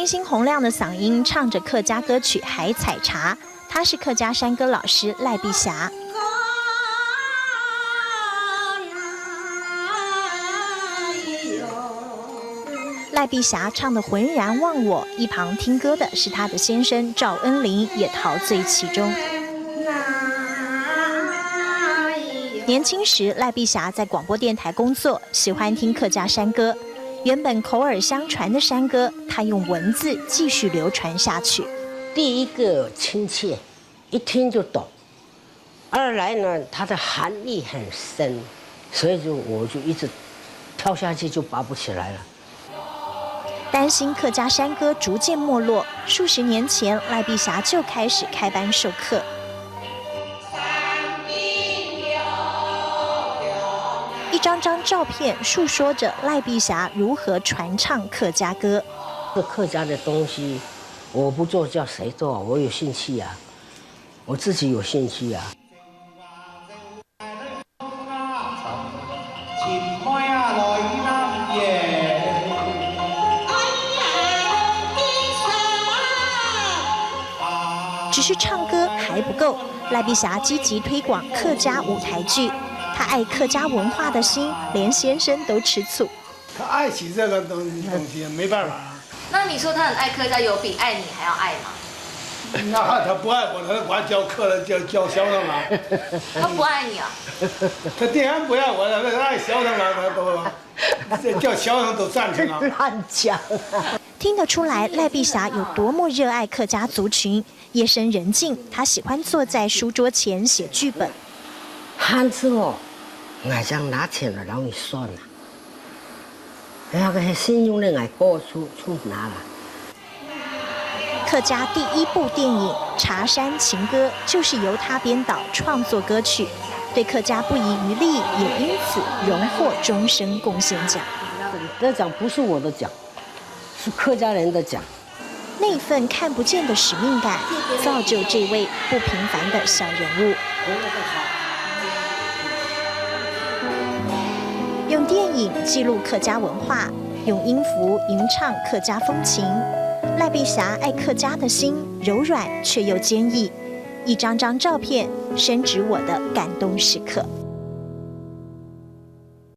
星洪亮的嗓音唱着客家歌曲《海采茶》，他是客家山歌老师赖碧霞。赖碧霞唱得浑然忘我，一旁听歌的是她的先生赵恩霖，也陶醉其中。年轻时，赖碧霞在广播电台工作，喜欢听客家山歌。原本口耳相传的山歌，她用文字继续流传下去。第一个亲切，一听就懂；二来呢，它的含义很深，所以我就一直跳下去就拔不起来了。担心客家山歌逐渐没落，数十年前赖碧霞就开始开班授课。一张张照片述说着赖碧霞如何传唱客家歌。这客家的东西，我不做叫谁做？我有兴趣啊，我自己有兴趣啊。只是唱歌还不够，赖碧霞积极推广客家舞台剧。她爱客家文化的心，连先生都吃醋。他爱起这个东西，没办法。那你说他很爱客家，有比爱你还要爱吗？那他不爱我，他管教课了，教小生了。他不爱你啊？他定然不爱我了，那爱小生了，他都叫小生都赞成了。乱讲。听得出来，赖碧霞有多么热爱客家族群。夜深人静，她喜欢坐在书桌前写剧本。汉字哦，我想拿钱了，然后你算了。那个信用的我过出拿了。客家第一部电影《茶山情歌》就是由他编导创作歌曲，对客家不遗余力，也因此荣获终身贡献奖。这奖不是我的奖，是客家人的奖。那份看不见的使命感，造就这位不平凡的小人物。用电影记录客家文化，用音符吟唱客家风情。赖碧霞爱客家的心，柔软却又坚毅。一张张照片，深植我的感动时刻。